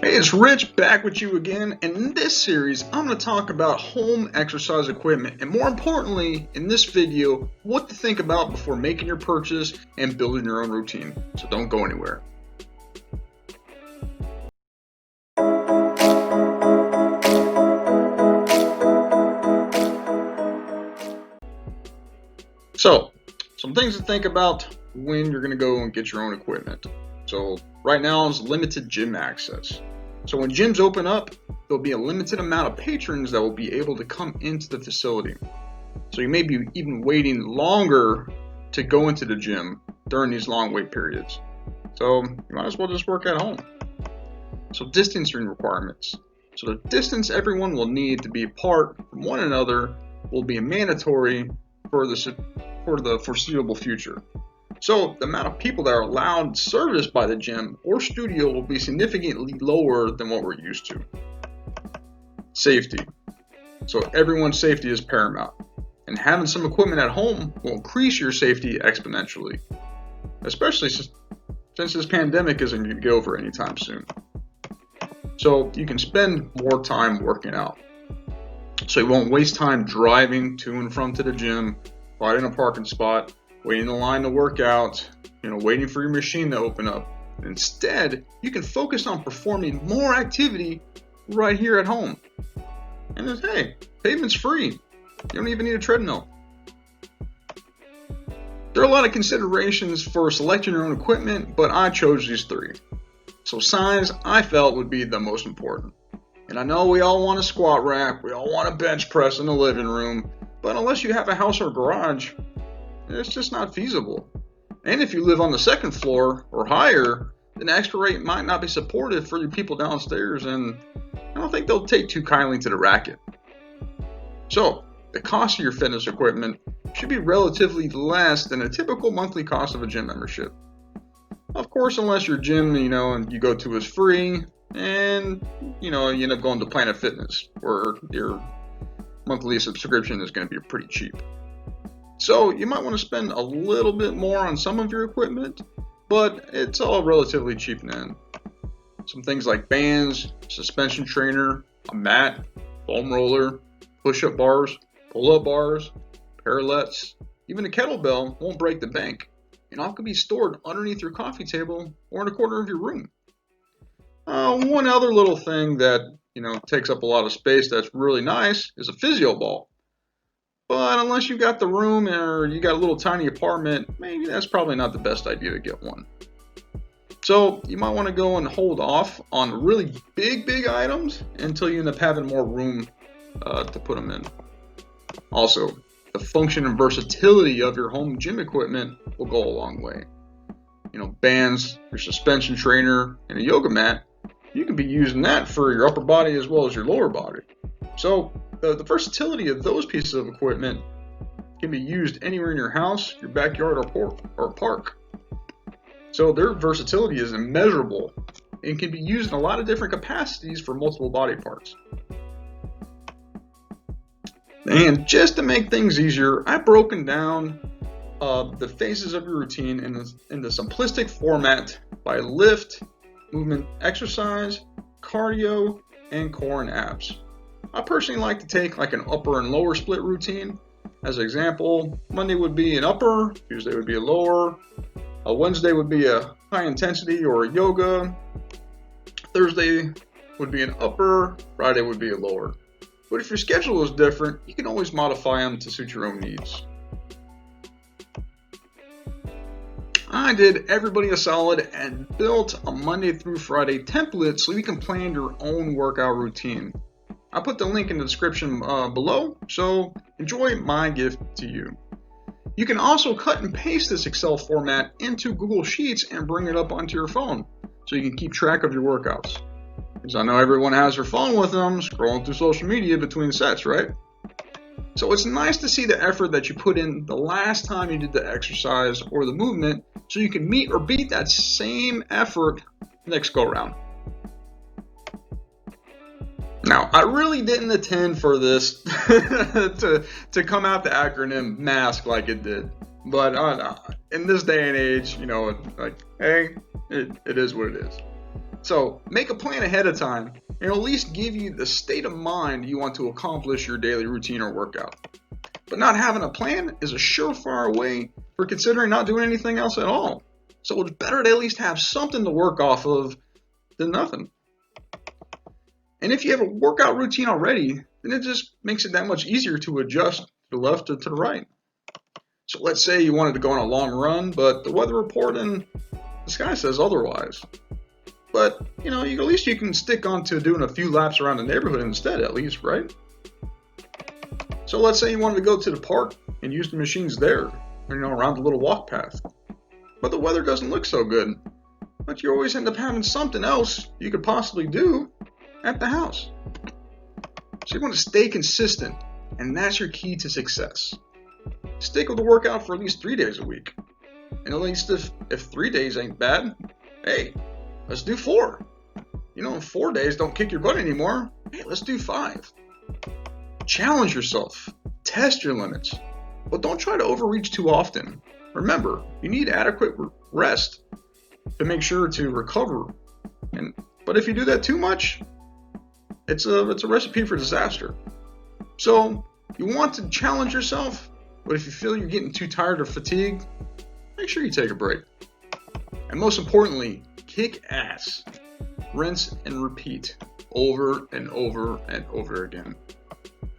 Hey, it's Rich back with you again, and in this series, I'm going to talk about home exercise equipment, and more importantly, in this video, what to think about before making your purchase and building your own routine. So don't go anywhere. So, some things to think about when you're going to go and get your own equipment. So, right now is limited gym access. So when gyms open up, there'll be a limited amount of patrons that will be able to come into the facility. So you may be even waiting longer to go into the gym during these long wait periods. So you might as well just work at home. So distancing requirements. So the distance everyone will need to be apart from one another will be mandatory for the foreseeable future. So the amount of people that are allowed service by the gym or studio will be significantly lower than what we're used to. Safety. So everyone's safety is paramount, and having some equipment at home will increase your safety exponentially, especially since this pandemic isn't going to get over anytime soon. So you can spend more time working out. So you won't waste time driving to and from to the gym, finding a parking spot, waiting in line to work out, waiting for your machine to open up. Instead, you can focus on performing more activity right here at home. And hey, pavement's free. You don't even need a treadmill. There are a lot of considerations for selecting your own equipment, but I chose these three. So size, I felt, would be the most important. And I know we all want a squat rack, we all want a bench press in the living room, but unless you have a house or garage, it's just not feasible. And if you live on the second floor or higher, then the extra rate might not be supportive for your people downstairs, and I don't think they'll take too kindly to the racket. So, the cost of your fitness equipment should be relatively less than a typical monthly cost of a gym membership. Of course, unless your gym, and you go to is free, and, you end up going to Planet Fitness, where your monthly subscription is going to be pretty cheap. So you might want to spend a little bit more on some of your equipment, but it's all relatively cheap now. Some things like bands, suspension trainer, a mat, foam roller, push-up bars, pull-up bars, parallettes, even a kettlebell won't break the bank, and all can be stored underneath your coffee table or in a corner of your room. One other little thing that takes up a lot of space that's really nice is a physio ball. But unless you got the room or you got a little tiny apartment, maybe that's probably not the best idea to get one. So you might want to go and hold off on really big items until you end up having more room to put them in. Also, the function and versatility of your home gym equipment will go a long way. Bands, your suspension trainer, and a yoga mat, you can be using that for your upper body as well as your lower body. So the versatility of those pieces of equipment can be used anywhere in your house, your backyard, or park. So their versatility is immeasurable and can be used in a lot of different capacities for multiple body parts. And just to make things easier, I've broken down the phases of your routine in the simplistic format by lift, movement, exercise, cardio, and core and abs. I personally like to take like an upper and lower split routine. As an example, Monday would be an upper, Tuesday would be a lower, Wednesday would be a high intensity or a yoga, Thursday would be an upper, Friday would be a lower. But if your schedule is different, you can always modify them to suit your own needs. I did everybody a solid and built a Monday through Friday template so you can plan your own workout routine. I'll put the link in the description below, so enjoy my gift to you. You can also cut and paste this Excel format into Google Sheets and bring it up onto your phone so you can keep track of your workouts. Because I know everyone has their phone with them, scrolling through social media between sets, right? So it's nice to see the effort that you put in the last time you did the exercise or the movement so you can meet or beat that same effort next go round. Now, I really didn't intend for this to come out the acronym MASK like it did. But in this day and age, hey, it is what it is. So make a plan ahead of time, and it'll at least give you the state of mind you want to accomplish your daily routine or workout. But not having a plan is a surefire way for considering not doing anything else at all. So it's better to at least have something to work off of than nothing. And if you have a workout routine already, then it just makes it that much easier to adjust to the left or to the right. So let's say you wanted to go on a long run, but the weather report in the sky says otherwise. But, at least you can stick on to doing a few laps around the neighborhood instead, at least, right? So let's say you wanted to go to the park and use the machines there, around the little walk path. But the weather doesn't look so good. But you always end up having something else you could possibly do at the house. So you want to stay consistent, and that's your key to success. Stick with the workout for at least 3 days a week. And at least if 3 days ain't bad, hey, let's do 4. If 4 days don't kick your butt anymore, hey, let's do 5. Challenge yourself. Test your limits. But don't try to overreach too often. Remember, you need adequate rest to make sure to recover. But if you do that too much, it's a recipe for disaster. So you want to challenge yourself, but if you feel you're getting too tired or fatigued, make sure you take a break. And most importantly, kick ass. Rinse and repeat over and over and over again.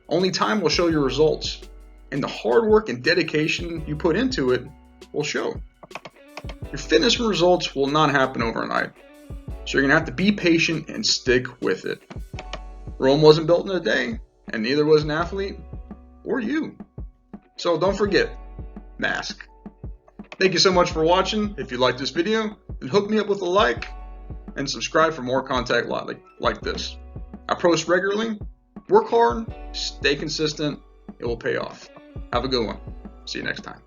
Only time will show your results, and the hard work and dedication you put into it will show. Your fitness results will not happen overnight, so you're going to have to be patient and stick with it. Rome wasn't built in a day, and neither was an athlete or you. So don't forget, mask. Thank you so much for watching. If you liked this video, then hook me up with a like and subscribe for more content like this. I post regularly. Work hard, stay consistent, it will pay off. Have a good one. See you next time.